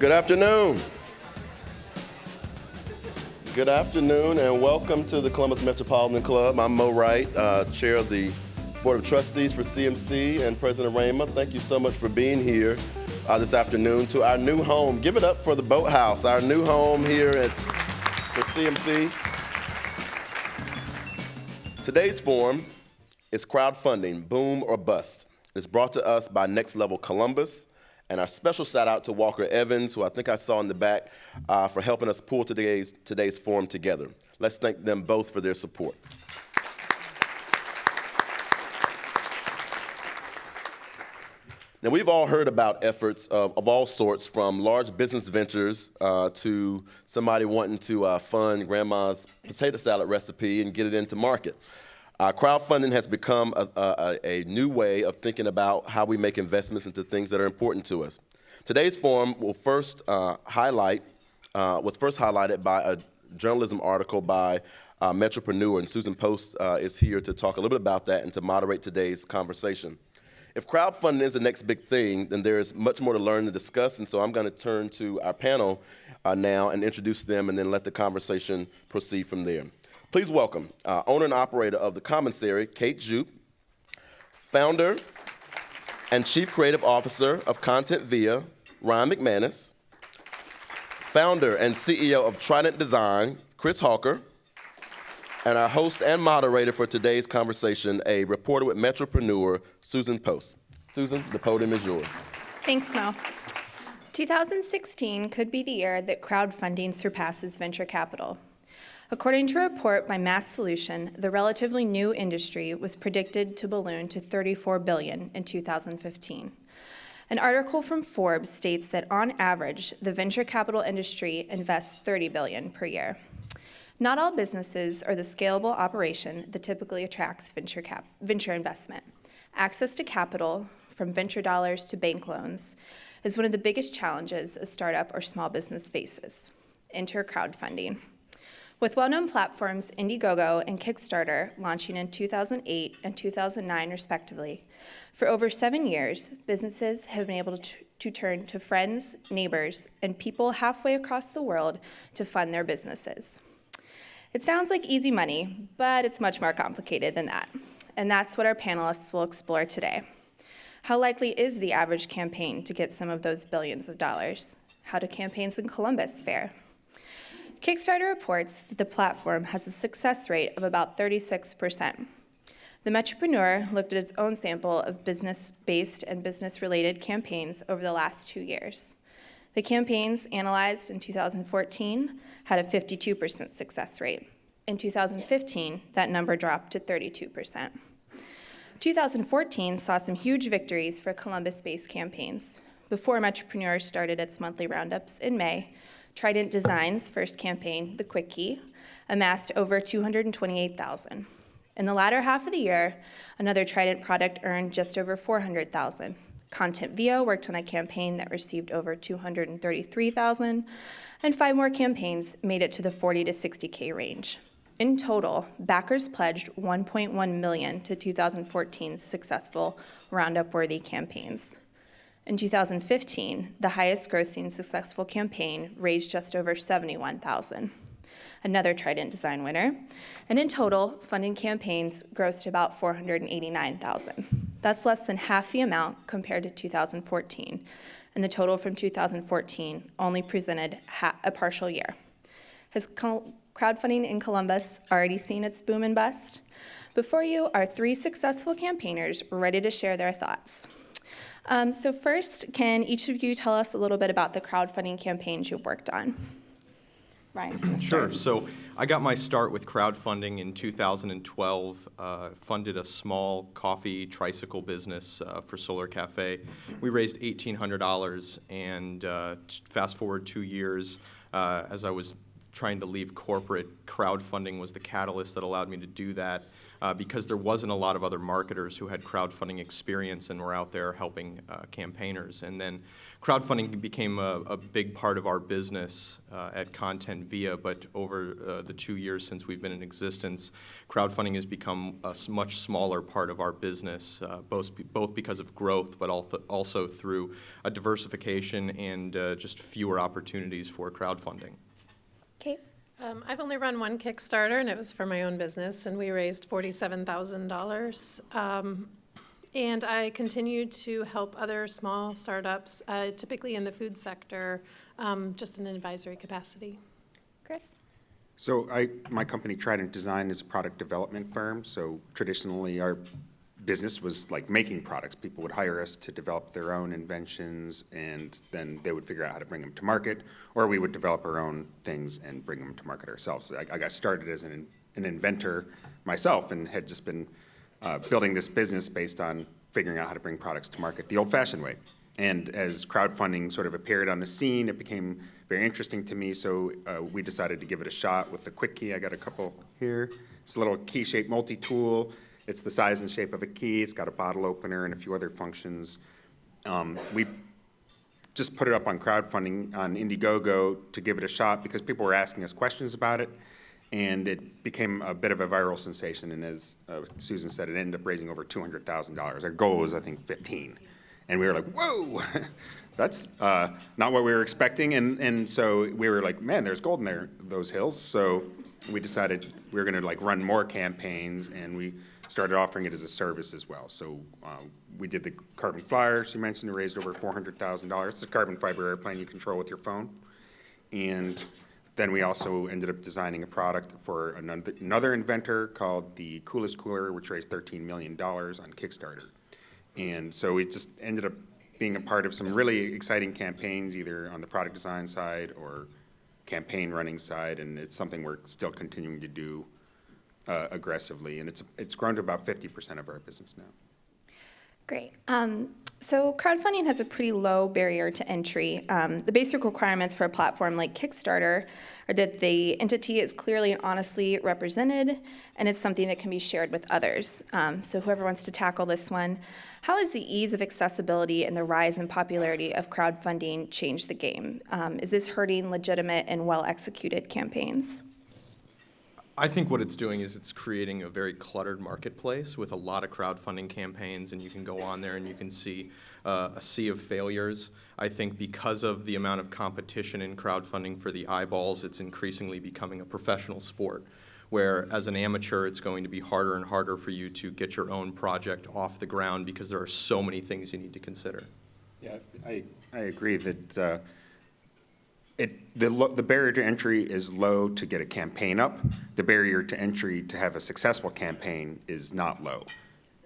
Good afternoon. Good afternoon and welcome to the Columbus Metropolitan Club. I'm Mo Wright, Chair of the Board of Trustees for CMC and President Rama. Thank you so much for being here this afternoon to our new home. Give it up for the Boathouse, our new home here at the CMC. Today's forum is crowdfunding, boom or bust. It's brought to us by Next Level Columbus. And our special shout out to Walker Evans, who I think I saw in the back, for helping us pull today's forum together. Let's thank them both for their support. Now, we've all heard about efforts of all sorts, from large business ventures to somebody wanting to fund grandma's potato salad recipe and get it into market. Crowdfunding has become a new way of thinking about how we make investments into things that are important to us. Today's forum will was first highlighted by a journalism article by Metropreneur, and Susan Post is here to talk a little bit about that and to moderate today's conversation. If crowdfunding is the next big thing, then there is much more to learn and discuss, and so I'm going to turn to our panel now and introduce them and then let the conversation proceed from there. Please welcome owner and operator of the Commissary, Kate Djupe, founder and chief creative officer of ContentVia, Ryan McManus, founder and CEO of Trident Design, Chris Hawker, and our host and moderator for today's conversation, a reporter with Metropreneur, Susan Post. Susan, the podium is yours. Thanks, Mo. 2016 could be the year that crowdfunding surpasses venture capital. According to a report by Mass Solution, the relatively new industry was predicted to balloon to $34 billion in 2015. An article from Forbes states that on average, the venture capital industry invests $30 billion per year. Not all businesses are the scalable operation that typically attracts venture investment. Access to capital, from venture dollars to bank loans, is one of the biggest challenges a startup or small business faces. Enter crowdfunding. With well-known platforms Indiegogo and Kickstarter launching in 2008 and 2009 respectively, for over 7 years, businesses have been able to turn to friends, neighbors, and people halfway across the world to fund their businesses. It sounds like easy money, but it's much more complicated than that. And that's what our panelists will explore today. How likely is the average campaign to get some of those billions of dollars? How do campaigns in Columbus fare? Kickstarter reports that the platform has a success rate of about 36%. The Metropreneur looked at its own sample of business-based and business-related campaigns over the last 2 years. The campaigns analyzed in 2014 had a 52% success rate. In 2015, that number dropped to 32%. 2014 saw some huge victories for Columbus-based campaigns. Before Metropreneur started its monthly roundups in May, Trident Design's first campaign, The Quick Key, amassed over $228,000. In the latter half of the year, another Trident product earned just over $400,000. ContentVia worked on a campaign that received over $233,000, and 5 more campaigns made it to the $40,000 to $60,000 range. In total, backers pledged $1.1 million to 2014's successful Roundup-worthy campaigns. In 2015, the highest-grossing successful campaign raised just over $71,000, another Trident Design winner, and in total, funding campaigns grossed about $489,000. That's less than half the amount compared to 2014, and the total from 2014 only presented a partial year. Has crowdfunding in Columbus already seen its boom and bust? Before you are 3 successful campaigners ready to share their thoughts. So first, can each of you tell us a little bit about the crowdfunding campaigns you've worked on? Ryan, Sure. So I got my start with crowdfunding in 2012, funded a small coffee tricycle business for Solar Cafe. We raised $1,800, and fast forward 2 years, as I was trying to leave corporate, crowdfunding was the catalyst that allowed me to do that, because there wasn't a lot of other marketers who had crowdfunding experience and were out there helping campaigners. And then crowdfunding became a big part of our business at ContentVia, but over the 2 years since we've been in existence, crowdfunding has become a much smaller part of our business, both because of growth, but also through a diversification and just fewer opportunities for crowdfunding. Kate? I've only run one Kickstarter, and it was for my own business, and we raised $47,000. And I continue to help other small startups, typically in the food sector, just in an advisory capacity. Chris? So my company, Trident Design, is a product development firm. So traditionally, our business was like making products. People would hire us to develop their own inventions, and then they would figure out how to bring them to market, or we would develop our own things and bring them to market ourselves. So I got started as an inventor myself, and had just been building this business based on figuring out how to bring products to market the old-fashioned way. And as crowdfunding sort of appeared on the scene, it became very interesting to me, so we decided to give it a shot with the quick key. I got a couple here. It's a little key-shaped multi-tool. It's the size and shape of a key. It's got a bottle opener and a few other functions. We just put it up on crowdfunding on Indiegogo to give it a shot because people were asking us questions about it, and it became a bit of a viral sensation. And as Susan said, it ended up raising over $200,000. Our goal was, I think, 15. And we were like, whoa, that's not what we were expecting. And so we were like, man, there's gold in there, those hills. So we decided we were going to like run more campaigns, and we started offering it as a service as well. So we did the carbon flyer, she mentioned, it raised over $400,000. It's a carbon fiber airplane you control with your phone. And then we also ended up designing a product for another inventor called the Coolest Cooler, which raised $13 million on Kickstarter. And so it just ended up being a part of some really exciting campaigns, either on the product design side or campaign running side, and it's something we're still continuing to do aggressively, and it's grown to about 50% of our business now. Great. So crowdfunding has a pretty low barrier to entry. The basic requirements for a platform like Kickstarter are that the entity is clearly and honestly represented, and it's something that can be shared with others. So whoever wants to tackle this one, how has the ease of accessibility and the rise in popularity of crowdfunding changed the game? Is this hurting legitimate and well-executed campaigns? I think what it's doing is it's creating a very cluttered marketplace with a lot of crowdfunding campaigns, and you can go on there and you can see a sea of failures. I think because of the amount of competition in crowdfunding for the eyeballs, it's increasingly becoming a professional sport, where as an amateur, it's going to be harder and harder for you to get your own project off the ground because there are so many things you need to consider. Yeah, I agree that the barrier to entry is low to get a campaign up. The barrier to entry to have a successful campaign is not low.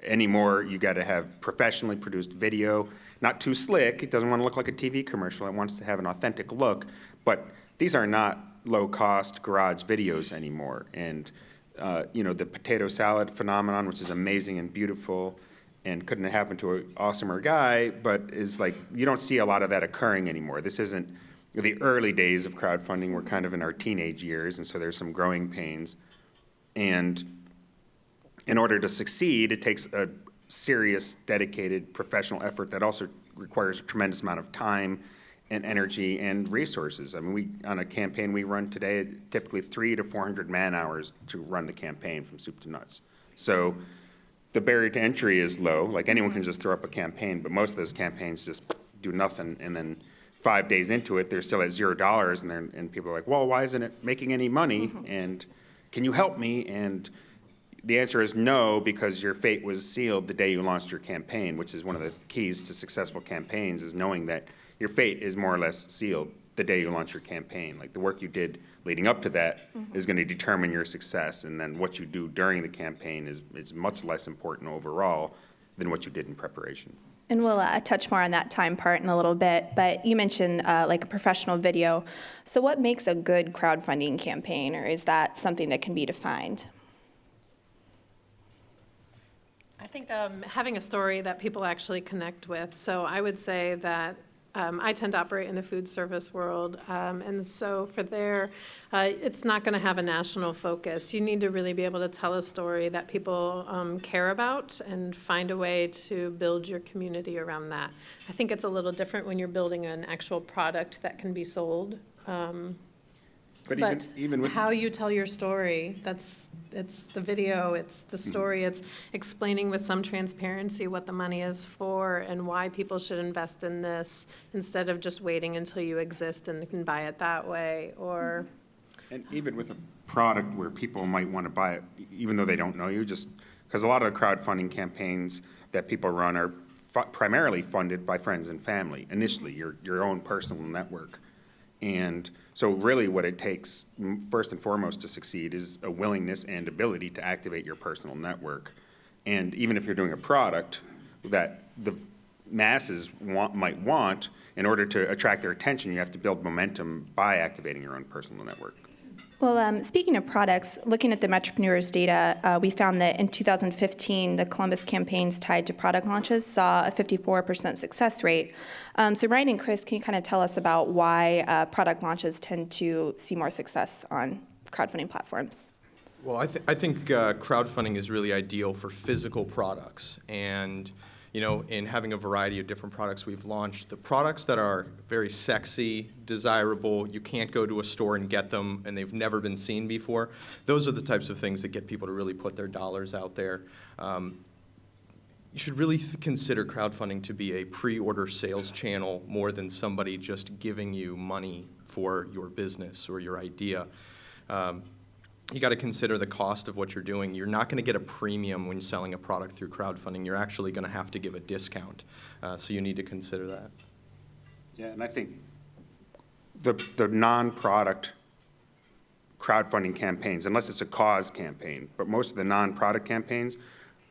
Anymore, you got to have professionally produced video, not too slick. It doesn't want to look like a TV commercial. It wants to have an authentic look. But these are not low-cost garage videos anymore. And the potato salad phenomenon, which is amazing and beautiful, and couldn't have happened to an awesomer guy, but is like you don't see a lot of that occurring anymore. This isn't. The early days of crowdfunding were kind of in our teenage years, and so there's some growing pains. And in order to succeed, it takes a serious, dedicated, professional effort that also requires a tremendous amount of time and energy and resources. I mean, on a campaign we run today, typically 300 to 400 man-hours to run the campaign from soup to nuts. So the barrier to entry is low. Like anyone can just throw up a campaign, but most of those campaigns just do nothing, and then 5 days into it, they're still at $0, and people are like, well, why isn't it making any money? And can you help me? And the answer is no, because your fate was sealed the day you launched your campaign, which is one of the keys to successful campaigns, is knowing that your fate is more or less sealed the day you launch your campaign. Like the work you did leading up to that is going to determine your success, and then what you do during the campaign is much less important overall than what you did in preparation. And we'll touch more on that time part in a little bit, but you mentioned like a professional video. So what makes a good crowdfunding campaign, or is that something that can be defined? I think having a story that people actually connect with. So I would say that I tend to operate in the food service world, and so for there, it's not going to have a national focus. You need to really be able to tell a story that people care about and find a way to build your community around that. I think it's a little different when you're building an actual product that can be sold. But even with how you tell your story, it's the video, it's the story, it's explaining with some transparency what the money is for and why people should invest in this instead of just waiting until you exist and can buy it that way, or... And even with a product where people might want to buy it, even though they don't know you, just because a lot of the crowdfunding campaigns that people run are primarily funded by friends and family, initially, your own personal network. And so really what it takes, first and foremost, to succeed is a willingness and ability to activate your personal network. And even if you're doing a product that the masses might want, in order to attract their attention, you have to build momentum by activating your own personal network. Well, speaking of products, looking at the Metropreneur's data, we found that in 2015, the Columbus campaigns tied to product launches saw a 54% success rate. So Ryan and Chris, can you kind of tell us about why product launches tend to see more success on crowdfunding platforms? Well, I think crowdfunding is really ideal for physical products. And you know, in having a variety of different products we've launched, the products that are very sexy, desirable, you can't go to a store and get them, and they've never been seen before, those are the types of things that get people to really put their dollars out there. You should really consider crowdfunding to be a pre-order sales channel more than somebody just giving you money for your business or your idea. You got to consider the cost of what you're doing. You're not going to get a premium when selling a product through crowdfunding. You're actually going to have to give a discount. So you need to consider that. Yeah, and I think the non-product crowdfunding campaigns, unless it's a cause campaign, but most of the non-product campaigns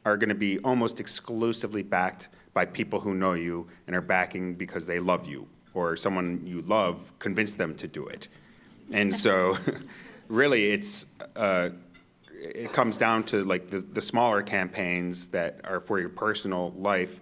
are going to be almost exclusively backed by people who know you and are backing because they love you, or someone you love convinced them to do it. And so really it comes down to like the smaller campaigns that are for your personal life,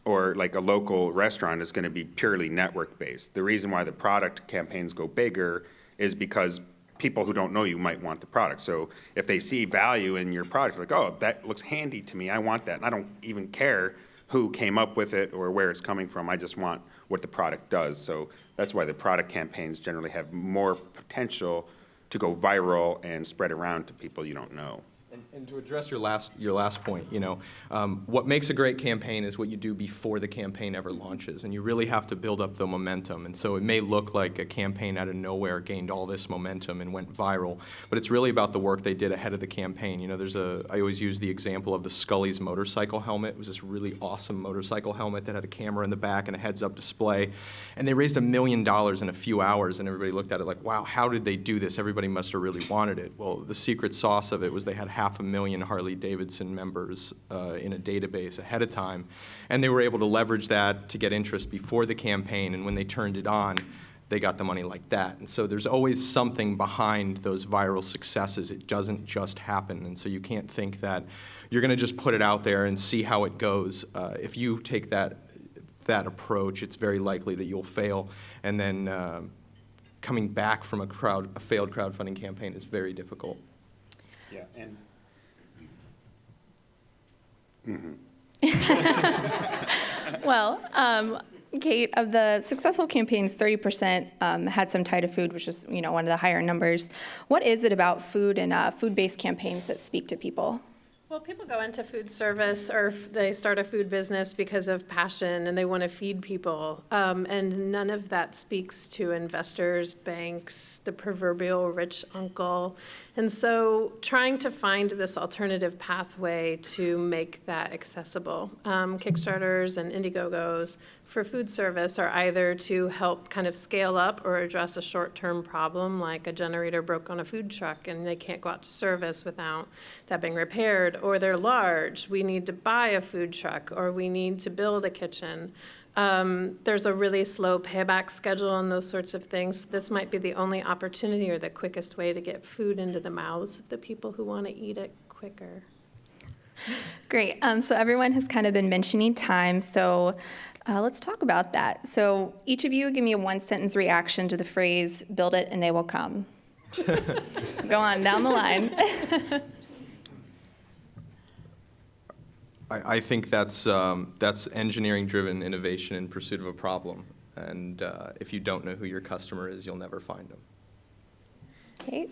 or like a local restaurant is going to be purely network based. The reason why the product campaigns go bigger is because people who don't know you might want the product. So if they see value in your product, like, oh, that looks handy to me, I want that. And I don't even care who came up with it or where it's coming from. I just want what the product does. So that's why the product campaigns generally have more potential to go viral and spread around to people you don't know. And to address your last point, you know, what makes a great campaign is what you do before the campaign ever launches, and you really have to build up the momentum. And so it may look like a campaign out of nowhere gained all this momentum and went viral, but it's really about the work they did ahead of the campaign. You know, I always use the example of the Scully's motorcycle helmet. It was this really awesome motorcycle helmet that had a camera in the back and a heads-up display, and they raised $1 million in a few hours, and everybody looked at it like, wow, how did they do this? Everybody must have really wanted it. Well, the secret sauce of it was they had 500,000 Harley-Davidson members in a database ahead of time, and they were able to leverage that to get interest before the campaign, and when they turned it on, they got the money like that. And so there's always something behind those viral successes. It doesn't just happen, and so you can't think that you're going to just put it out there and see how it goes. If you take that approach, it's very likely that you'll fail, and then coming back from a failed crowdfunding campaign is very difficult. Yeah, and Well, Kate, of the successful campaigns, 30% had some tie to food, which is, you know, one of the higher numbers. What is it about food and food-based campaigns that speak to people? Well, people go into food service or they start a food business because of passion and they want to feed people. And none of that speaks to investors, banks, the proverbial rich uncle. And so trying to find this alternative pathway to make that accessible. Kickstarters and Indiegogos for food service are either to help kind of scale up or address a short-term problem, like a generator broke on a food truck and they can't go out to service without that being repaired, or they're large, we need to buy a food truck, or we need to build a kitchen. There's a really slow payback schedule on those sorts of things. This might be the only opportunity or the quickest way to get food into the mouths of the people who want to eat it quicker. Great. So everyone has kind of been mentioning time. So Let's talk about that. So each of you give me a one-sentence reaction to the phrase, build it and they will come. Go on, down the line. I think that's engineering-driven innovation in pursuit of a problem. And if you don't know who your customer is, you'll never find them. Okay.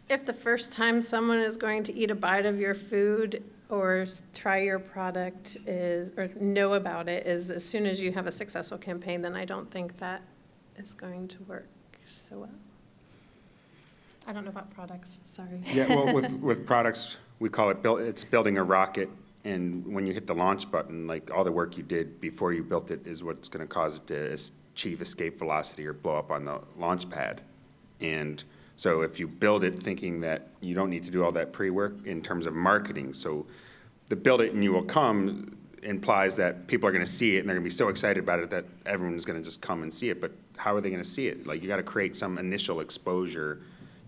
If the first time someone is going to eat a bite of your food or try your product or know about it is as soon as you have a successful campaign, then I don't think that is going to work so well. I don't know about products, sorry. Yeah, well, with products, we call it, it's building a rocket, and when you hit the launch button, like all the work you did before you built it is what's gonna cause it to achieve escape velocity or blow up on the launch pad. And so if you build it thinking that you don't need to do all that pre-work in terms of marketing, so the build it and you will come implies that people are gonna see it and they're gonna be so excited about it that everyone's gonna just come and see it, but how are they gonna see it? Like, you gotta create some initial exposure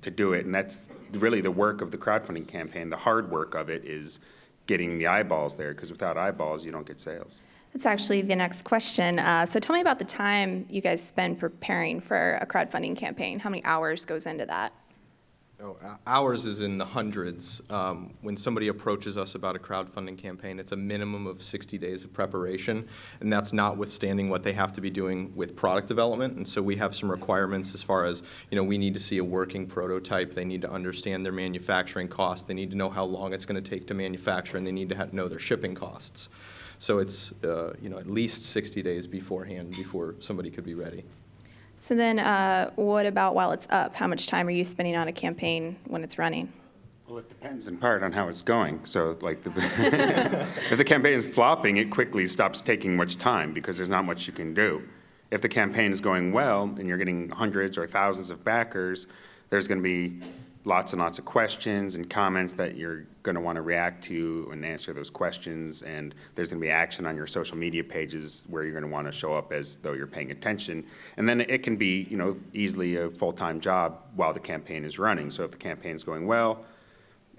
to do it, and that's really the work of the crowdfunding campaign. The hard work of it is getting the eyeballs there, because without eyeballs, you don't get sales. That's actually the next question. So tell me about the time you guys spend preparing for a crowdfunding campaign. How many hours goes into that? Oh, ours is in the hundreds. When somebody approaches us about a crowdfunding campaign, it's a minimum of 60 days of preparation, and that's notwithstanding what they have to be doing with product development. And so we have some requirements as far as, we need to see a working prototype. They need to understand their manufacturing costs. They need to know how long it's going to take to manufacture, and they need to know their shipping costs. So it's, at least 60 days beforehand before somebody could be ready. So then what about while it's up? How much time are you spending on a campaign when it's running? Well, it depends in part on how it's going. So, like, if the campaign is flopping, it quickly stops taking much time because there's not much you can do. If the campaign is going well and you're getting hundreds or thousands of backers, there's going to be lots and lots of questions and comments that you're going to want to react to and answer those questions, and there's going to be action on your social media pages where you're going to want to show up as though you're paying attention. And then it can be, easily a full-time job while the campaign is running. So if the campaign's going well,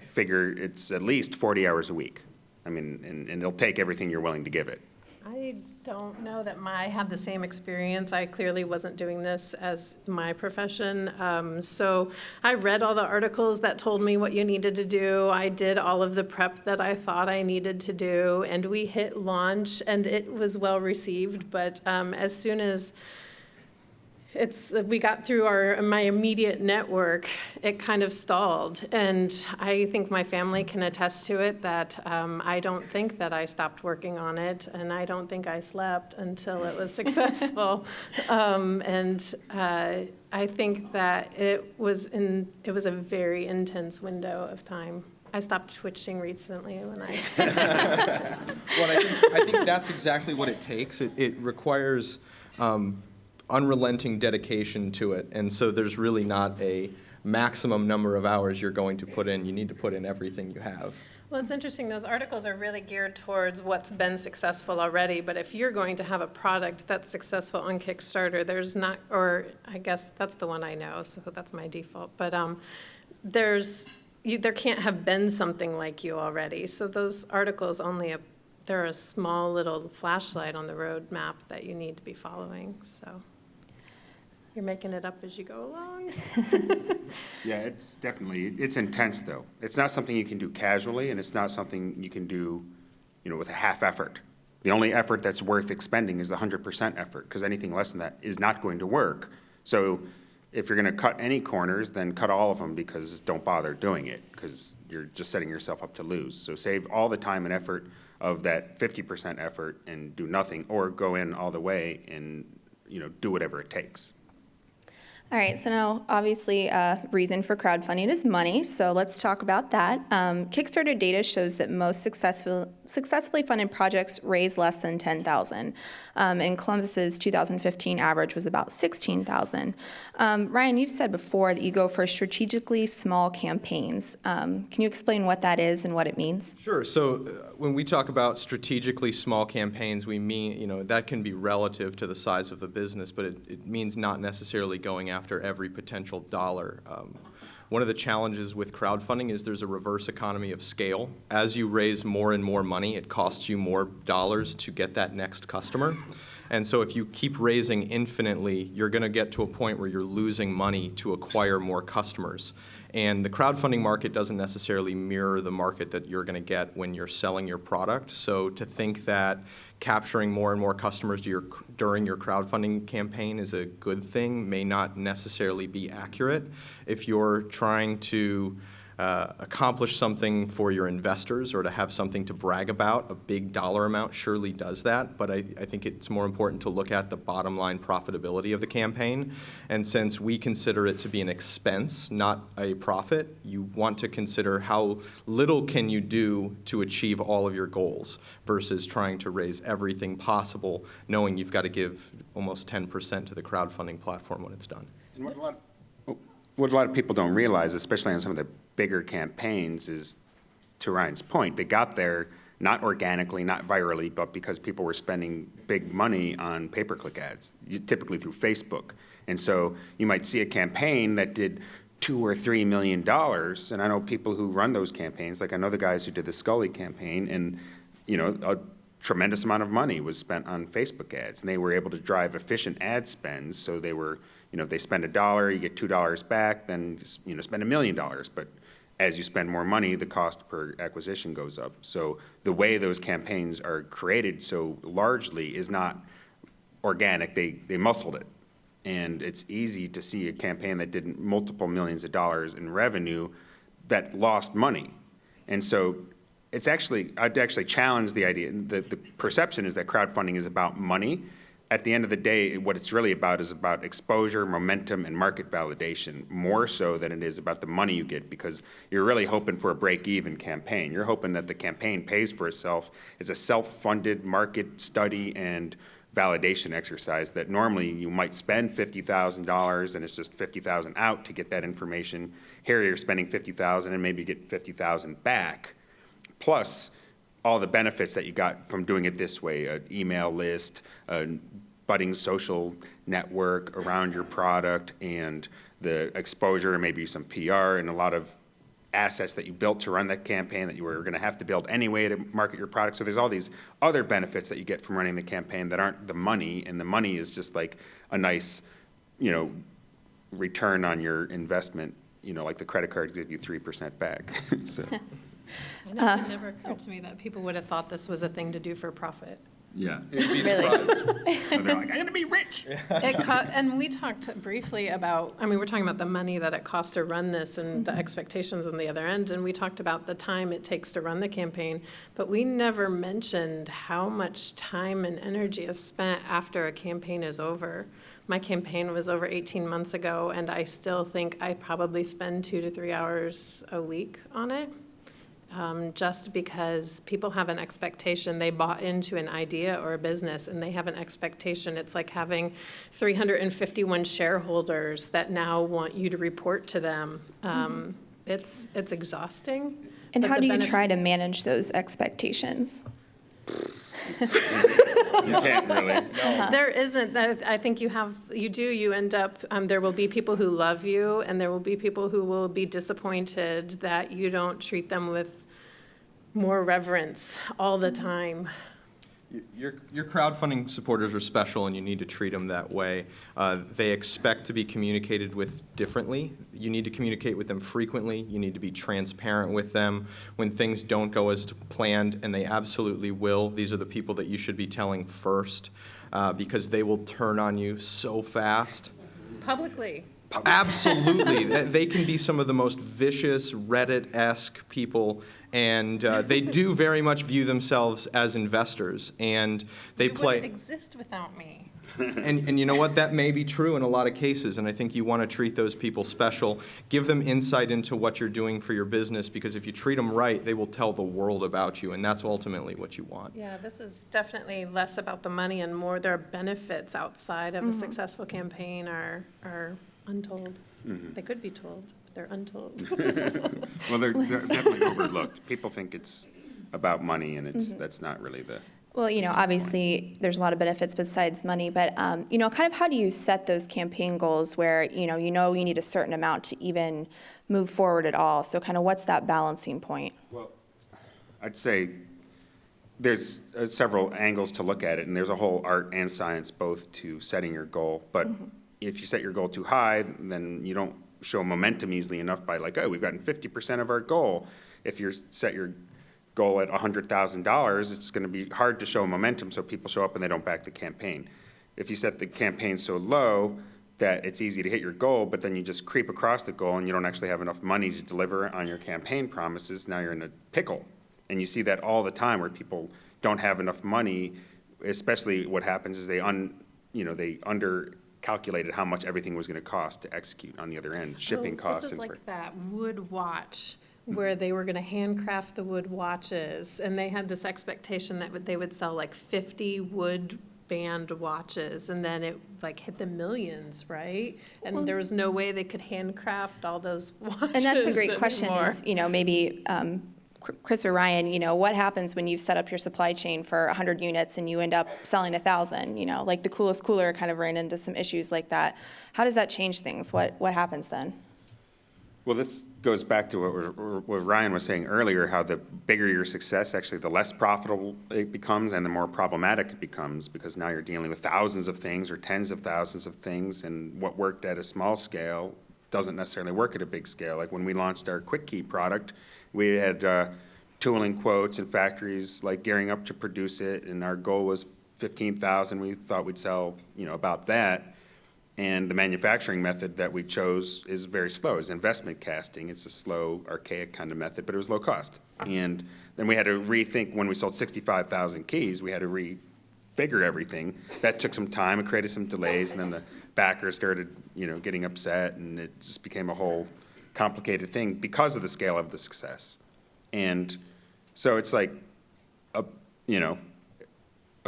figure it's at least 40 hours a week. I mean, and it'll take everything you're willing to give it. I don't know that I had the same experience. I clearly wasn't doing this as my profession. So I read all the articles that told me what you needed to do. I did all of the prep that I thought I needed to do, and we hit launch, and it was well received. But as soon as we got through my immediate network, it kind of stalled. And I think my family can attest to it, that I don't think that I stopped working on it, and I don't think I slept until it was successful. I think that it was a very intense window of time. I stopped twitching recently when I... Well, I think that's exactly what it takes. It requires unrelenting dedication to it, and so there's really not a maximum number of hours you're going to put in. You need to put in everything you have. Well, it's interesting. Those articles are really geared towards what's been successful already, but if you're going to have a product that's successful on Kickstarter, there's not, or I guess that's the one I know, so that's my default, but there can't have been something like you already. So those articles they're a small little flashlight on the roadmap that you need to be following, so. You're making it up as you go along. Yeah, it's intense though. It's not something you can do casually, and it's not something you can do, with a half effort. The only effort that's worth expending is the 100% effort, because anything less than that is not going to work. So if you're going to cut any corners, then cut all of them, because don't bother doing it, because you're just setting yourself up to lose. So save all the time and effort of that 50% effort and do nothing, or go in all the way and do whatever it takes. All right, so now obviously reason for crowdfunding is money, so let's talk about that. Kickstarter data shows that most successfully funded projects raise less than $10,000, and Columbus's 2015 average was about $16,000. Ryan, you've said before that you go for strategically small campaigns. Can you explain what that is and what it means? Sure. So when we talk about strategically small campaigns, we mean, that can be relative to the size of the business, but it means not necessarily going after every potential dollar. One of the challenges with crowdfunding is there's a reverse economy of scale. As you raise more and more money, it costs you more dollars to get that next customer. And so if you keep raising infinitely, you're going to get to a point where you're losing money to acquire more customers. And the crowdfunding market doesn't necessarily mirror the market that you're going to get when you're selling your product. So to think that capturing more and more customers during your crowdfunding campaign is a good thing may not necessarily be accurate. If you're trying to accomplish something for your investors or to have something to brag about, a big dollar amount surely does that, but I think it's more important to look at the bottom line profitability of the campaign. And since we consider it to be an expense, not a profit, you want to consider how little can you do to achieve all of your goals versus trying to raise everything possible, knowing you've got to give almost 10% to the crowdfunding platform when it's done. And what a lot of people don't realize, especially on some of the bigger campaigns, is, to Ryan's point, they got there not organically, not virally, but because people were spending big money on pay-per-click ads, typically through Facebook. And so you might see a campaign that did $2 or $3 million, and I know people who run those campaigns, like I know the guys who did the Scully campaign, and a tremendous amount of money was spent on Facebook ads, and they were able to drive efficient ad spends, so they were, if they spend $1, you get $2 back, then spend $1 million. But as you spend more money, the cost per acquisition goes up. So the way those campaigns are created so largely is not organic. They muscled it. And it's easy to see a campaign that did multiple millions of dollars in revenue that lost money. And so I'd actually challenge the idea. The perception is that crowdfunding is about money. At the end of the day, what it's really about is about exposure, momentum, and market validation, more so than it is about the money you get, because you're really hoping for a break-even campaign. You're hoping that the campaign pays for itself. It's a self-funded market study and validation exercise that normally you might spend $50,000 and it's just $50,000 out to get that information. Here you're spending $50,000 and maybe you get $50,000 back, plus all the benefits that you got from doing it this way, an email list, a budding social network around your product, and the exposure and maybe some PR and a lot of assets that you built to run that campaign that you were going to have to build anyway to market your product. So there's all these other benefits that you get from running the campaign that aren't the money, and the money is just like a nice, return on your investment, like the credit card gives you 3% back. So. I know, it never occurred to me that people would have thought this was a thing to do for profit. Yeah. You'd be surprised. So they're like, I'm going to be rich. And we talked briefly about, we're talking about the money that it costs to run this and the expectations on the other end, and we talked about the time it takes to run the campaign, but we never mentioned how much time and energy is spent after a campaign is over. My campaign was over 18 months ago, and I still think I probably spend 2 to 3 hours a week on it. Just because people have an expectation. They bought into an idea or a business, and they have an expectation. It's like having 351 shareholders that now want you to report to them. It's exhausting. And how do you try to manage those expectations? You can't really. There isn't. I think you end up, there will be people who love you, and there will be people who will be disappointed that you don't treat them with more reverence all the time. Your crowdfunding supporters are special, and you need to treat them that way. They expect to be communicated with differently. You need to communicate with them frequently. You need to be transparent with them. When things don't go as planned, and they absolutely will, these are the people that you should be telling first, because they will turn on you so fast. Publicly. Absolutely. They can be some of the most vicious, Reddit-esque people, and they do very much view themselves as investors, and they wouldn't exist without me. And you know what? That may be true in a lot of cases, and I think you want to treat those people special. Give them insight into what you're doing for your business, because if you treat them right, they will tell the world about you, and that's ultimately what you want. Yeah, this is definitely less about the money and more their benefits outside of a successful campaign are untold. They could be told, but they're untold. Well, they're definitely overlooked. People think it's about money, and that's not really the... Well, obviously there's a lot of benefits besides money, but, kind of how do you set those campaign goals where, you need a certain amount to even move forward at all? So kind of what's that balancing point? Well, I'd say there's several angles to look at it, and there's a whole art and science both to setting your goal. But if you set your goal too high, then you don't show momentum easily enough by like, oh, we've gotten 50% of our goal. If you set your goal at $100,000, it's going to be hard to show momentum, so people show up and they don't back the campaign. If you set the campaign so low that it's easy to hit your goal, but then you just creep across the goal and you don't actually have enough money to deliver on your campaign promises, now you're in a pickle. And you see that all the time where people don't have enough money, especially what happens is they under-calculated how much everything was going to cost to execute on the other end, shipping costs. This is like that wood watch where they were going to handcraft the wood watches, and they had this expectation that they would sell like 50 wood band watches, and then it like hit the millions, right? And there was no way they could handcraft all those watches. And that's a great question anymore. is, maybe Chris or Ryan, what happens when you've set up your supply chain for 100 units and you end up selling 1,000, like the Coolest Cooler kind of ran into some issues like that. How does that change things? What happens then? Well, this goes back to what Ryan was saying earlier, how the bigger your success, actually the less profitable it becomes and the more problematic it becomes, because now you're dealing with thousands of things or tens of thousands of things, and what worked at a small scale doesn't necessarily work at a big scale. Like when we launched our Quick Key product, we had tooling quotes and factories like gearing up to produce it, and our goal was 15,000. We thought we'd sell, about that. And the manufacturing method that we chose is very slow. It's investment casting. It's a slow, archaic kind of method, but it was low cost. And then we had to rethink, when we sold 65,000 keys, we had to refigure everything. That took some time. It created some delays, and then the backers started, getting upset, and it just became a whole complicated thing because of the scale of the success. And so it's like a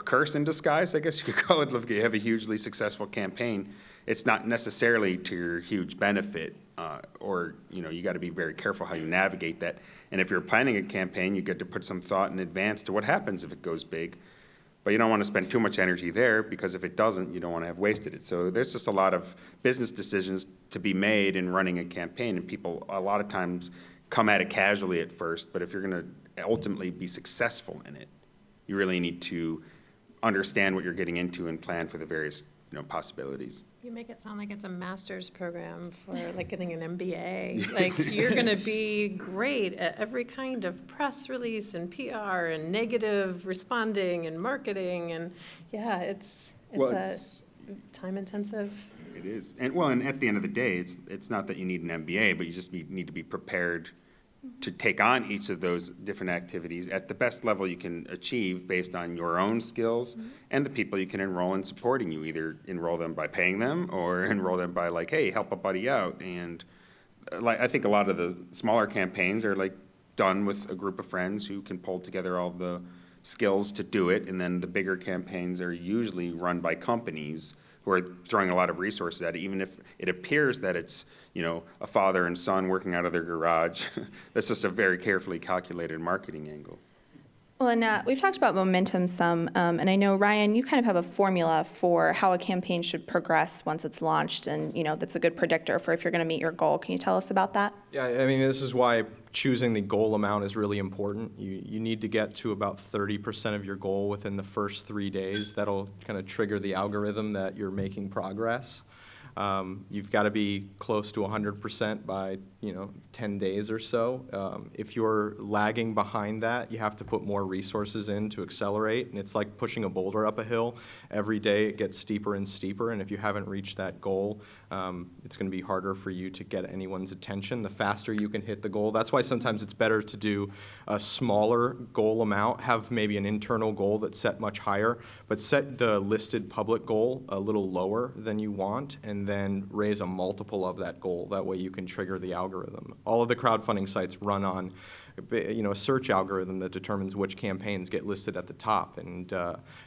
curse in disguise, I guess you could call it. If you have a hugely successful campaign, it's not necessarily to your huge benefit, or you got to be very careful how you navigate that. And if you're planning a campaign, you get to put some thought in advance to what happens if it goes big. But you don't want to spend too much energy there, because if it doesn't, you don't want to have wasted it. So there's just a lot of business decisions to be made in running a campaign, and people a lot of times come at it casually at first. But if you're going to ultimately be successful in it, you really need to understand what you're getting into and plan for the various possibilities. You make it sound like it's a master's program for like getting an MBA. Like you're going to be great at every kind of press release and PR and negative responding and marketing, and yeah, it's time intensive. It is, and at the end of the day, it's not that you need an MBA, but you just need to be prepared to take on each of those different activities at the best level you can achieve based on your own skills and the people you can enroll in supporting you. Either enroll them by paying them or enroll them by like, hey, help a buddy out. And I think a lot of the smaller campaigns are like done with a group of friends who can pull together all the skills to do it. And then the bigger campaigns are usually run by companies who are throwing a lot of resources at it, even if it appears that it's a father and son working out of their garage. That's just a very carefully calculated marketing angle. Well, and we've talked about momentum some, and I know, Ryan, you kind of have a formula for how a campaign should progress once it's launched, and that's a good predictor for if you're going to meet your goal. Can you tell us about that? Yeah, I mean, this is why choosing the goal amount is really important. You need to get to about 30% of your goal within the first 3 days. That'll kind of trigger the algorithm that you're making progress. You've got to be close to 100% by 10 days or so. If you're lagging behind that, you have to put more resources in to accelerate, and it's like pushing a boulder up a hill. Every day it gets steeper and steeper, and if you haven't reached that goal, it's going to be harder for you to get anyone's attention. The faster you can hit the goal, that's why sometimes it's better to do a smaller goal amount, have maybe an internal goal that's set much higher, but set the listed public goal a little lower than you want, and then raise a multiple of that goal. That way you can trigger the algorithm. All of the crowdfunding sites run on a search algorithm that determines which campaigns get listed at the top, and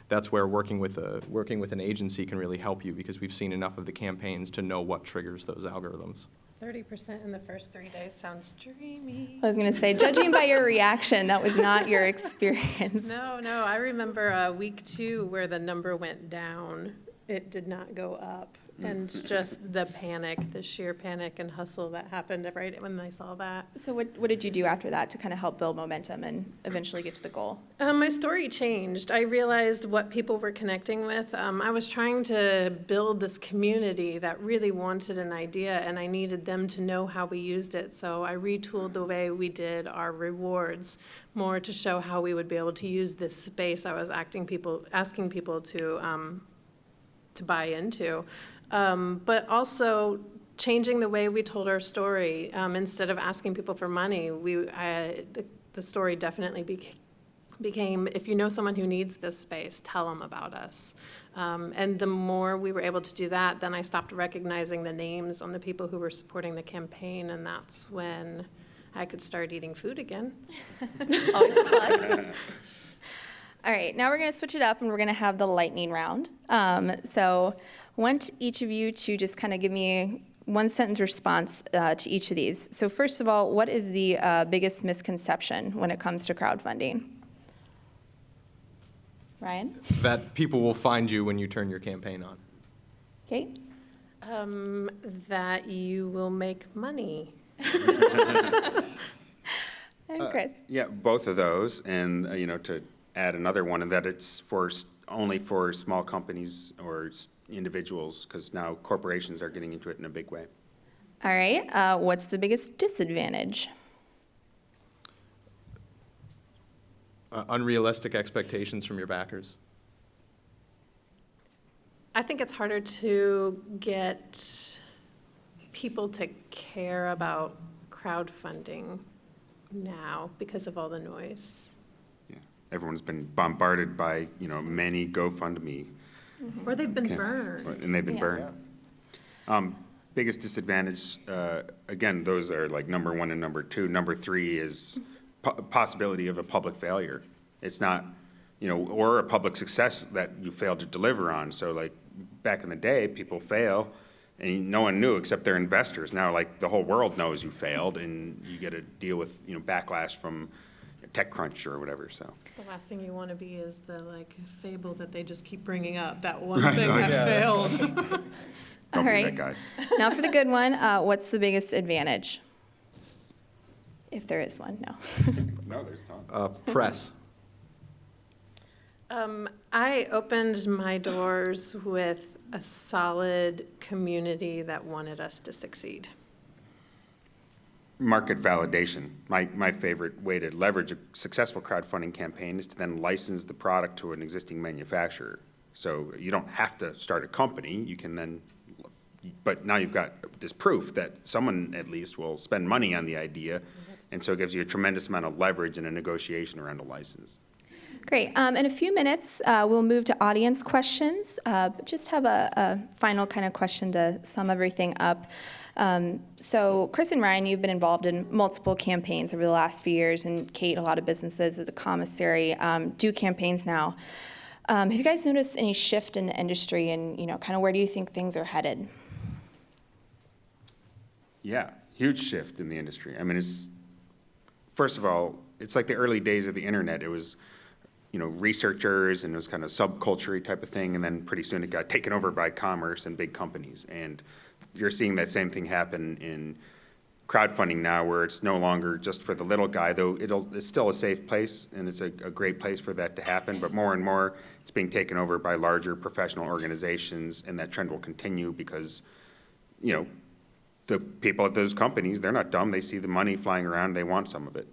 that's where working with an agency can really help you, because we've seen enough of the campaigns to know what triggers those algorithms. 30% in the first 3 days sounds dreamy. I was going to say, judging by your reaction, that was not your experience. No, I remember week 2 where the number went down. It did not go up. And just the panic, the sheer panic and hustle that happened right when I saw that. So what did you do after that to kind of help build momentum and eventually get to the goal? My story changed. I realized what people were connecting with. I was trying to build this community that really wanted an idea, and I needed them to know how we used it. So I retooled the way we did our rewards more to show how we would be able to use this space I was asking people to buy into. But also changing the way we told our story. Instead of asking people for money, the story definitely became, if you know someone who needs this space, tell them about us. And the more we were able to do that, then I stopped recognizing the names on the people who were supporting the campaign, and that's when I could start eating food again. Always a plus. All right, now we're going to switch it up, and we're going to have the lightning round. So I want each of you to just kind of give me one sentence response to each of these. So first of all, what is the biggest misconception when it comes to crowdfunding? Ryan? That people will find you when you turn your campaign on. Kate? That you will make money. And Chris? Yeah, both of those, and, to add another one, and that it's only for small companies or individuals, because now corporations are getting into it in a big way. All right, what's the biggest disadvantage? Unrealistic expectations from your backers. I think it's harder to get people to care about crowdfunding now because of all the noise. Yeah, everyone's been bombarded by, many GoFundMe. Or they've been burned. And they've been burned. Biggest disadvantage, again, those are like number one and number two. Number three is possibility of a public failure. It's not, or a public success that you failed to deliver on. So like back in the day, people fail and no one knew except their investors. Now like the whole world knows you failed and you get to deal with, backlash from TechCrunch or whatever, so. The last thing you want to be is the fable that they just keep bringing up, that one thing that failed. Don't All be right. that guy. Now for the good one, what's the biggest advantage? If there is one, no. No, there's not. Press. I opened my doors with a solid community that wanted us to succeed. Market validation. My favorite way to leverage a successful crowdfunding campaign is to then license the product to an existing manufacturer. So you don't have to start a company. You can then, but now you've got this proof that someone at least will spend money on the idea, and so it gives you a tremendous amount of leverage in a negotiation around a license. Great. In a few minutes, we'll move to audience questions. But just have a final kind of question to sum everything up. So Chris and Ryan, you've been involved in multiple campaigns over the last few years, and Kate, a lot of businesses at the Commissary do campaigns now. Have you guys noticed any shift in the industry, and kind of where do you think things are headed? Yeah, huge shift in the industry. I mean, first of all, it's like the early days of the internet. It was, researchers, and it was kind of subculture-y type of thing, and then pretty soon it got taken over by commerce and big companies. And you're seeing that same thing happen in crowdfunding now, where it's no longer just for the little guy, though it's still a safe place, and it's a great place for that to happen, but more and more it's being taken over by larger professional organizations, and that trend will continue because, the people at those companies, they're not dumb. They see the money flying around. They want some of it.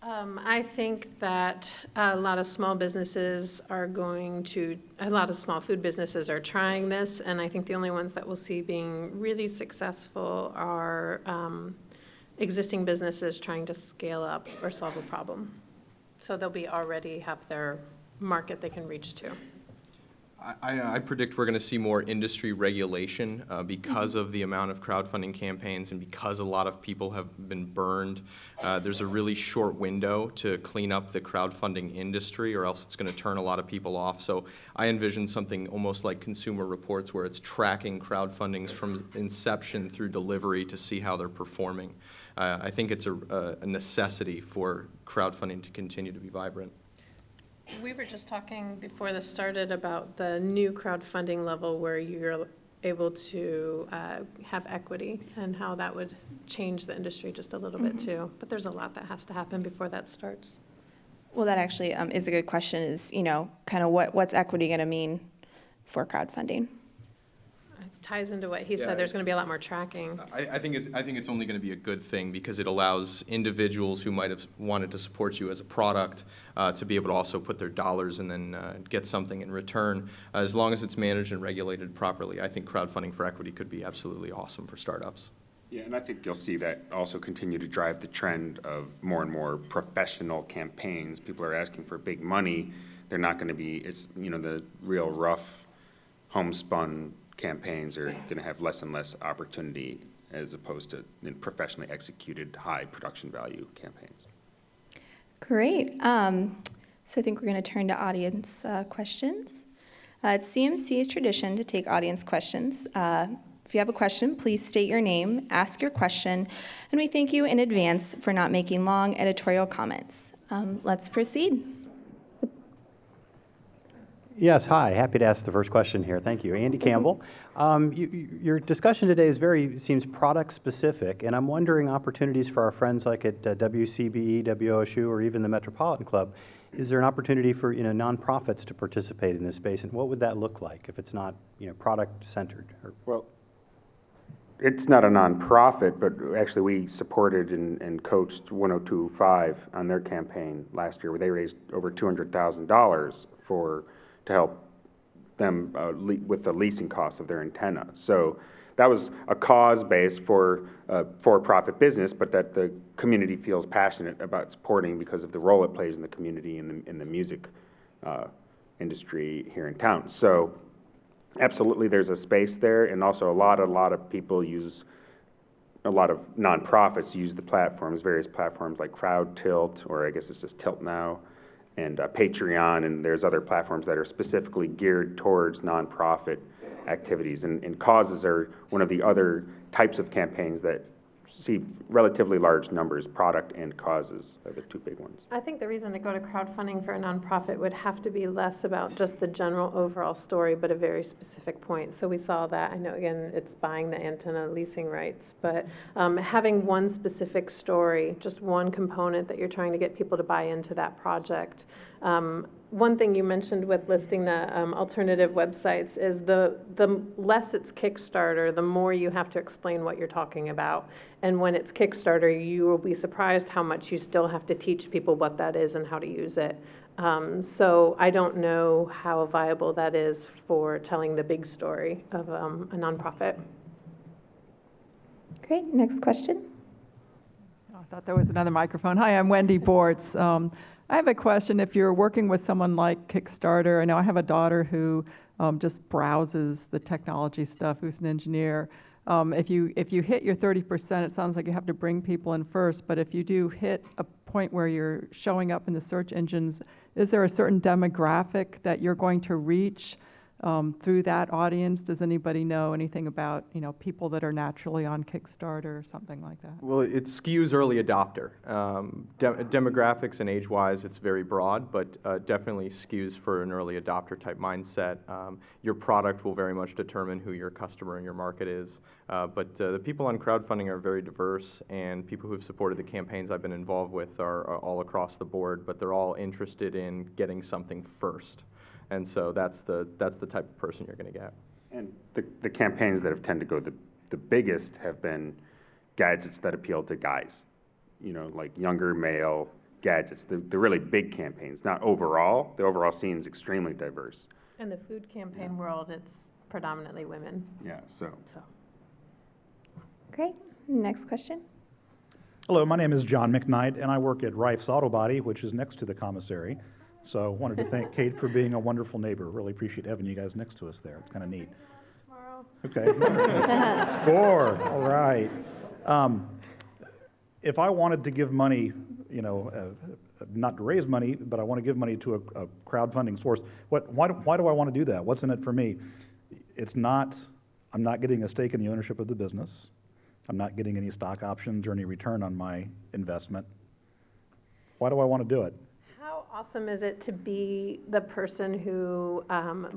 I think that a lot of small businesses a lot of small food businesses are trying this, and I think the only ones that we'll see being really successful are existing businesses trying to scale up or solve a problem. So they'll already have their market they can reach to. I predict we're going to see more industry regulation because of the amount of crowdfunding campaigns and because a lot of people have been burned. There's a really short window to clean up the crowdfunding industry, or else it's going to turn a lot of people off. So I envision something almost like Consumer Reports, where it's tracking crowdfundings from inception through delivery to see how they're performing. I think it's a necessity for crowdfunding to continue to be vibrant. We were just talking before this started about the new crowdfunding level where you're able to have equity and how that would change the industry just a little bit too. But there's a lot that has to happen before that starts. Well, that actually is a good question, is, kind of what's equity going to mean for crowdfunding? Ties into what he Yeah. said, there's going to be a lot more tracking. I think it's only going to be a good thing because it allows individuals who might have wanted to support you as a product to be able to also put their dollars and then get something in return. As long as it's managed and regulated properly, I think crowdfunding for equity could be absolutely awesome for startups. Yeah, and I think you'll see that also continue to drive the trend of more and more professional campaigns. People are asking for big money. They're not going to be, the real rough homespun campaigns are going to have less and less opportunity as opposed to professionally executed high production value campaigns. Great. So I think we're going to turn to audience questions. It's CMC's tradition to take audience questions. If you have a question, please state your name, ask your question, and we thank you in advance for not making long editorial comments. Let's proceed. Yes, hi. Happy to ask the first question here. Thank you. Andy Campbell. Your discussion today seems product specific, and I'm wondering opportunities for our friends like at WCBE, WOSU, or even the Metropolitan Club. Is there an opportunity for nonprofits to participate in this space, and what would that look like if it's not product centered? Well, it's not a nonprofit, but actually we supported and coached 1025 on their campaign last year, where they raised over $200,000 to help them with the leasing costs of their antenna. So that was a cause-based for-profit business, but that the community feels passionate about supporting because of the role it plays in the community and in the music industry here in town. So absolutely, there's a space there, and also a lot of people a lot of nonprofits use the platforms, various platforms like CrowdTilt, or I guess it's just Tilt Now, and Patreon, and there's other platforms that are specifically geared towards nonprofit activities. And causes are one of the other types of campaigns that see relatively large numbers. Product and causes are the two big ones. I think the reason to go to crowdfunding for a nonprofit would have to be less about just the general overall story, but a very specific point. So we saw that. I know, again, it's buying the antenna, leasing rights, but having one specific story, just one component that you're trying to get people to buy into that project. One thing you mentioned with listing the alternative websites is the less it's Kickstarter, the more you have to explain what you're talking about. And when it's Kickstarter, you will be surprised how much you still have to teach people what that is and how to use it. So I don't know how viable that is for telling the big story of a nonprofit. Great. Next question. I thought there was another microphone. Hi, I'm Wendy Bortz. I have a question. If you're working with someone like Kickstarter, I know I have a daughter who just browses the technology stuff, who's an engineer. If you hit your 30%, it sounds like you have to bring people in first, but if you do hit a point where you're showing up in the search engines, is there a certain demographic that you're going to reach through that audience? Does anybody know anything about people that are naturally on Kickstarter or something like that? Well, it skews early adopter. Demographics and age-wise, it's very broad, but definitely skews for an early adopter type mindset. Your product will very much determine who your customer and your market is. But the people on crowdfunding are very diverse, and people who've supported the campaigns I've been involved with are all across the board, but they're all interested in getting something first. And so that's the type of person you're going to get. And the campaigns that have tended to go the biggest have been gadgets that appeal to guys, like younger male gadgets, the really big campaigns. Not overall, the overall scene is extremely diverse. In the food campaign world, it's predominantly women. Yeah, so. Great. Next question. Hello, my name is John McKnight, and I work at Rife's Auto Body, which is next to the Commissary. So wanted to thank Kate for being a wonderful neighbor. Really appreciate having you guys next to us there. It's kind of neat. Okay. Score. All right. If I wanted to give money, not to raise money, but I want to give money to a crowdfunding source, why do I want to do that? What's in it for me? I'm not getting a stake in the ownership of the business. I'm not getting any stock options or any return on my investment. Why do I want to do it? How awesome is it to be the person who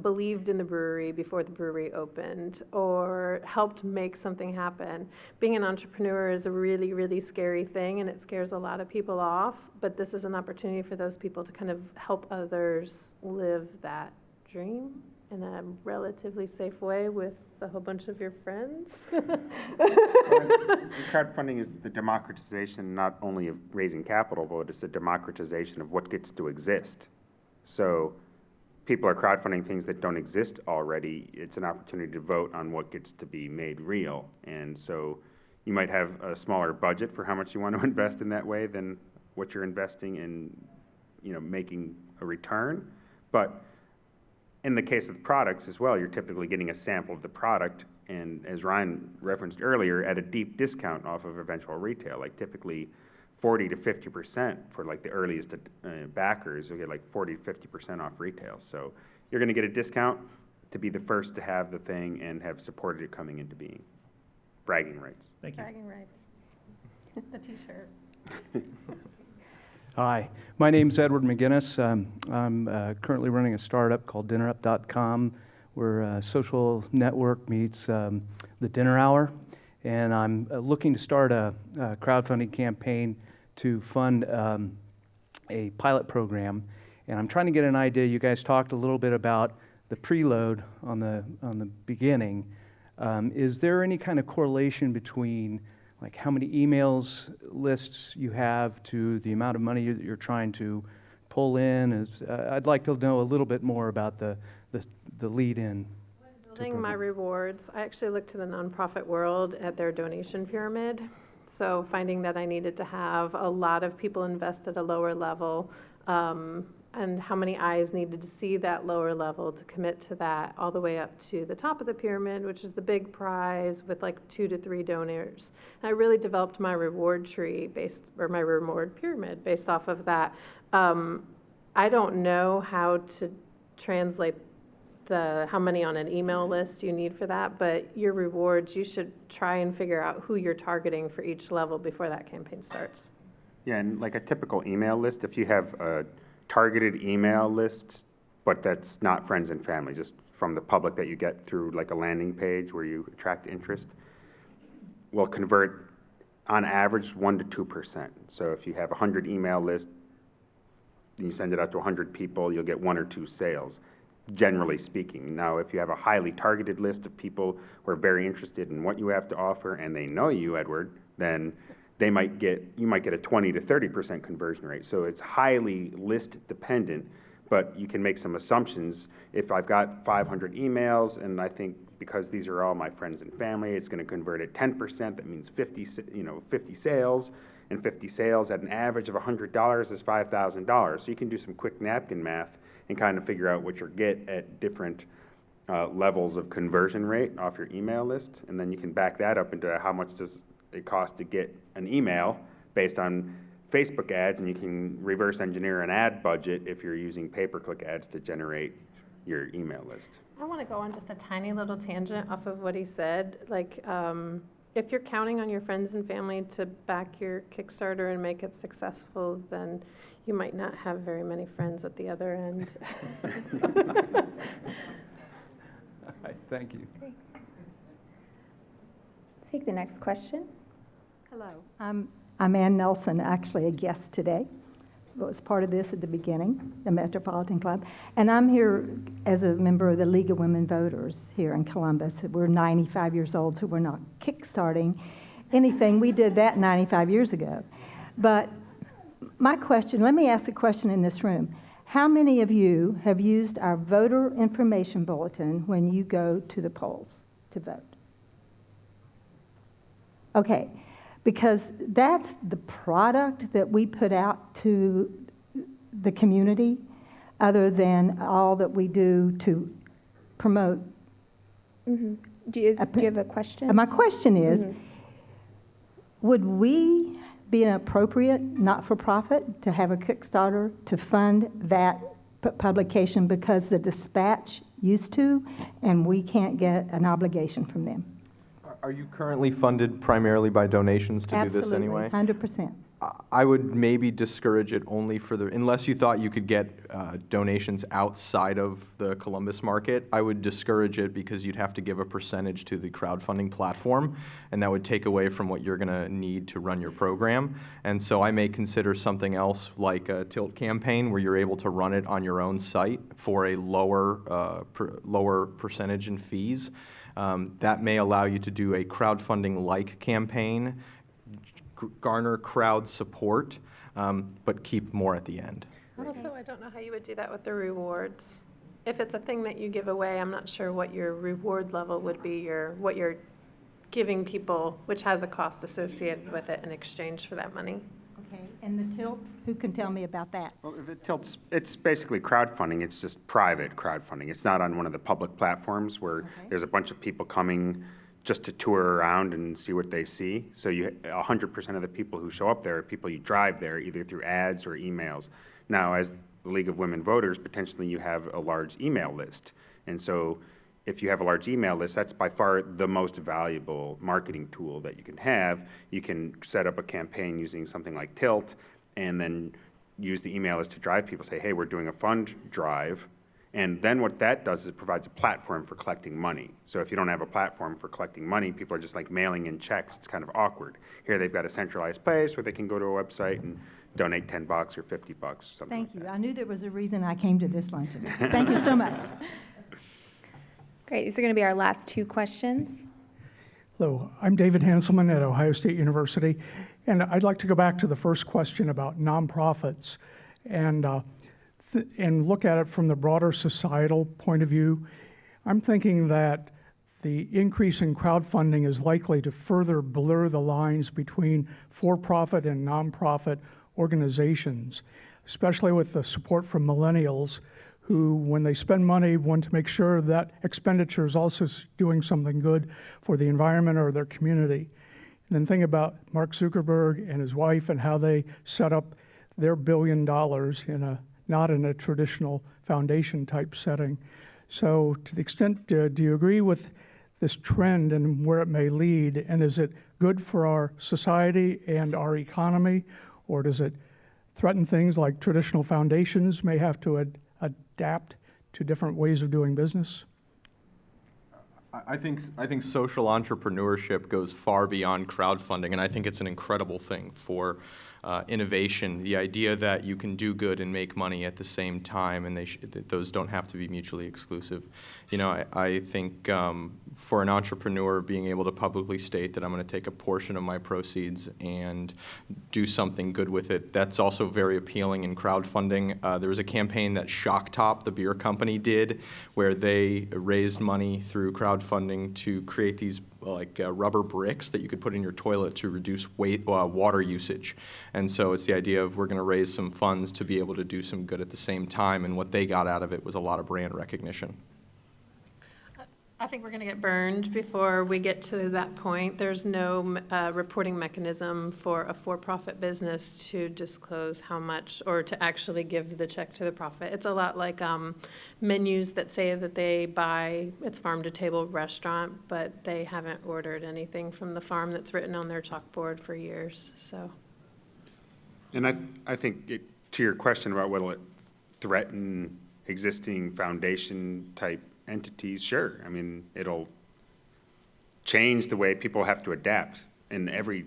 believed in the brewery before the brewery opened or helped make something happen? Being an entrepreneur is a really, really scary thing, and it scares a lot of people off, but this is an opportunity for those people to kind of help others live that dream in a relatively safe way with a whole bunch of your friends. Crowdfunding is the democratization not only of raising capital, but it's the democratization of what gets to exist. So people are crowdfunding things that don't exist already. It's an opportunity to vote on what gets to be made real. And so you might have a smaller budget for how much you want to invest in that way than what you're investing in, making a return. But in the case of products as well, you're typically getting a sample of the product, and as Ryan referenced earlier, at a deep discount off of eventual retail, like typically 40 to 50% for like the earliest backers. You'll get like 40 to 50% off retail. So you're going to get a discount to be the first to have the thing and have supported it coming into being. Bragging rights. Thank you. Bragging rights. The t-shirt. Hi, my name's Edward McManus. I'm currently running a startup called dinnerup.com. We're a social network meets the dinner hour, and I'm looking to start a crowdfunding campaign to fund a pilot program. And I'm trying to get an idea. You guys talked a little bit about the preload on the beginning. Is there any kind of correlation between like how many emails lists you have to the amount of money you're trying to pull in? I'd like to know a little bit more about the lead-in. Building my rewards, I actually looked to the nonprofit world at their donation pyramid. So finding that I needed to have a lot of people invest at a lower level, and how many eyes needed to see that lower level to commit to that all the way up to the top of the pyramid, which is the big prize with like 2 to 3 donors. And I really developed my reward tree my reward pyramid based off of that. I don't know how to translate how many on an email list you need for that, but your rewards, you should try and figure out who you're targeting for each level before that campaign starts. Yeah, and like a typical email list, if you have a targeted email list, but that's not friends and family, just from the public that you get through like a landing page where you attract interest, will convert on average 1% to 2%. So if you have a 100 email list, and you send it out to 100 people, you'll get 1 or 2 sales, generally speaking. Now, if you have a highly targeted list of people who are very interested in what you have to offer and they know you, Edward, then you might get a 20 to 30% conversion rate. So it's highly list dependent, but you can make some assumptions. If I've got 500 emails and I think because these are all my friends and family, it's going to convert at 10%, that means 50 sales, and 50 sales at an average of $100 is $5,000. So you can do some quick napkin math and kind of figure out what you'll get at different levels of conversion rate off your email list, and then you can back that up into how much does it costs to get an email based on Facebook ads, and you can reverse engineer an ad budget if you're using pay-per-click ads to generate your email list. I want to go on just a tiny little tangent off of what he said. Like, if you're counting on your friends and family to back your Kickstarter and make it successful, then you might not have very many friends at the other end. All right, thank you. Great. Take the next question. Hello, I'm Ann Nelson, actually a guest today. I was part of this at the beginning, the Metropolitan Club. And I'm here as a member of the League of Women Voters here in Columbus. We're 95 years old, so we're not kickstarting anything. We did that 95 years ago. But my question, let me ask a question in this room. How many of you have used our voter information bulletin when you go to the polls to vote? Okay, because that's the product that we put out to the community, other than all that we do to promote. Mm-hmm. Do you have a question? My question is, would we be an appropriate not-for-profit to have a Kickstarter to fund that publication because the Dispatch used to, and we can't get an obligation from them? Are you currently funded primarily by donations to do this anyway? Absolutely, 100%. I would maybe discourage it only for unless you thought you could get donations outside of the Columbus market. I would discourage it because you'd have to give a percentage to the crowdfunding platform, and that would take away from what you're going to need to run your program. And so I may consider something else like a Tilt campaign where you're able to run it on your own site for a lower percentage in fees. That may allow you to do a crowdfunding-like campaign, garner crowd support, but keep more at the end. Also, I don't know how you would do that with the rewards. If it's a thing that you give away, I'm not sure what your reward level would be, what you're giving people, which has a cost associated with it in exchange for that money. Okay, and the Tilt, who can tell me about that? Well, if it tilts, it's basically crowdfunding. It's just private crowdfunding. It's not on one of the public platforms where there's a bunch of people coming just to tour around and see what they see. So 100% of the people who show up there are people you drive there, either through ads or emails. Now, as the League of Women Voters, potentially you have a large email list. And so if you have a large email list, that's by far the most valuable marketing tool that you can have. You can set up a campaign using something like Tilt and then use the email list to drive people, say, hey, we're doing a fund drive. And then what that does is it provides a platform for collecting money. So if you don't have a platform for collecting money, people are just like mailing in checks. It's kind of awkward. Here they've got a centralized place where they can go to a website and donate $10 or $50 or something. Thank you. I knew there was a reason I came to this luncheon. Thank you so much. Great. These are going to be our last two questions. Hello, I'm David Hanselman at Ohio State University, and I'd like to go back to the first question about nonprofits and look at it from the broader societal point of view. I'm thinking that the increase in crowdfunding is likely to further blur the lines between for-profit and nonprofit organizations, especially with the support from millennials who, when they spend money, want to make sure that expenditure is also doing something good for the environment or their community. And then think about Mark Zuckerberg and his wife and how they set up their $1 billion not in a traditional foundation type setting. So to the extent, do you agree with this trend and where it may lead? And is it good for our society and our economy? Or does it threaten things like traditional foundations may have to adapt to different ways of doing business? I think social entrepreneurship goes far beyond crowdfunding, and I think it's an incredible thing for innovation. The idea that you can do good and make money at the same time, and those don't have to be mutually exclusive. You know, I think for an entrepreneur, being able to publicly state that I'm going to take a portion of my proceeds and do something good with it, that's also very appealing in crowdfunding. There was a campaign that Shock Top, the beer company, did where they raised money through crowdfunding to create these rubber bricks that you could put in your toilet to reduce water usage. And so it's the idea of we're going to raise some funds to be able to do some good at the same time, and what they got out of it was a lot of brand recognition. I think we're going to get burned before we get to that point. There's no reporting mechanism for a for-profit business to disclose how much or to actually give the check to the profit. It's a lot like menus that say that they buy, it's farm-to-table restaurant, but they haven't ordered anything from the farm that's written on their chalkboard for years. So. And I think to your question about will it threaten existing foundation-type entities, sure. I mean, it'll change the way people have to adapt in every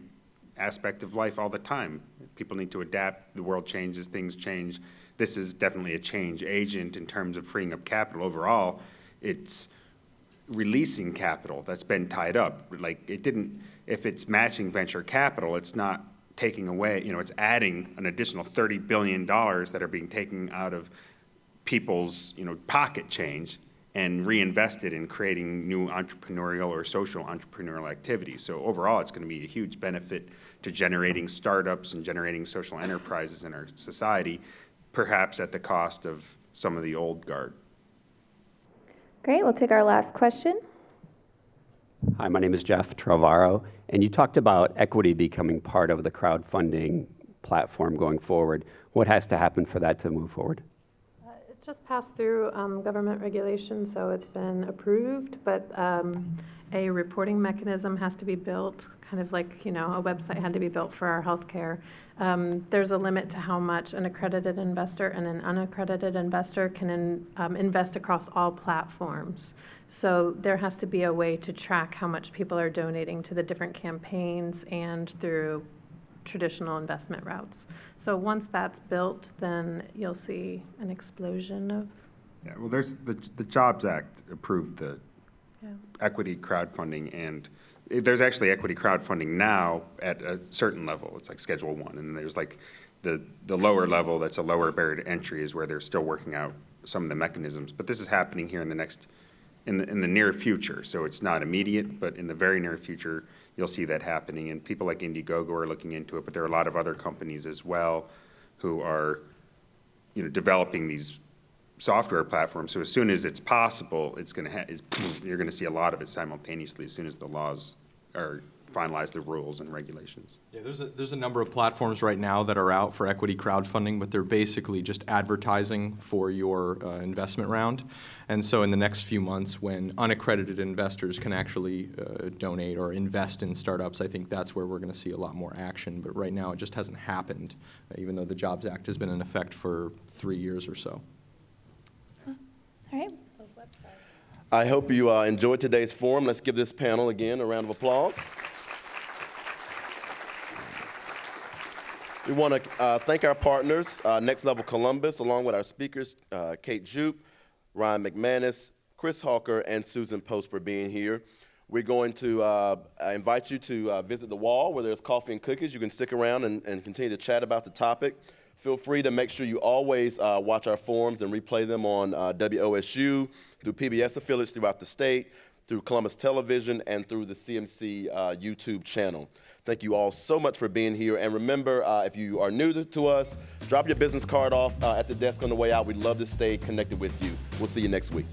aspect of life all the time. People need to adapt. The world changes, things change. This is definitely a change agent in terms of freeing up capital. Overall, it's releasing capital that's been tied up. Like if it's matching venture capital, it's not taking away, it's adding an additional $30 billion that are being taken out of people's, pocket change and reinvested in creating new entrepreneurial or social entrepreneurial activities. So overall, it's going to be a huge benefit to generating startups and generating social enterprises in our society, perhaps at the cost of some of the old guard. Great, we'll take our last question. Hi, my name is Jeff Travaro, and you talked about equity becoming part of the crowdfunding platform going forward. What has to happen for that to move forward? It just passed through government regulation, so it's been approved, but a reporting mechanism has to be built, kind of like, a website had to be built for our healthcare. There's a limit to how much an accredited investor and an unaccredited investor can invest across all platforms. So there has to be a way to track how much people are donating to the different campaigns and through traditional investment routes. So once that's built, then you'll see an explosion of. Yeah, well, there's the Jobs Act approved the equity crowdfunding, and there's actually equity crowdfunding now at a certain level. It's like Schedule 1, and then there's like the lower level that's a lower barrier to entry is where they're still working out some of the mechanisms. But this is happening here in the near future. So it's not immediate, but in the very near future, you'll see that happening. And people like Indiegogo are looking into it, but there are a lot of other companies as well who are, developing these software platforms. So as soon as it's possible, you're going to see a lot of it simultaneously as soon as the laws are finalize the rules and regulations. Yeah, there's a number of platforms right now that are out for equity crowdfunding, but they're basically just advertising for your investment round. And so in the next few months, when unaccredited investors can actually donate or invest in startups, I think that's where we're going to see a lot more action. But right now, it just hasn't happened, even though the Jobs Act has been in effect for 3 years or so. All right. Those websites. I hope you enjoyed today's forum. Let's give this panel again a round of applause. We want to thank our partners, Next Level Columbus, along with our speakers, Kate Djupe, Ryan McManus, Chris Hawker, and Susan Post for being here. We're going to invite you to visit the wall where there's coffee and cookies. You can stick around and continue to chat about the topic. Feel free to make sure you always watch our forums and replay them on WOSU, through PBS affiliates throughout the state, through Columbus Television, and through the CMC YouTube channel. Thank you all so much for being here. And remember, if you are new to us, drop your business card off at the desk on the way out. We'd love to stay connected with you. We'll see you next week.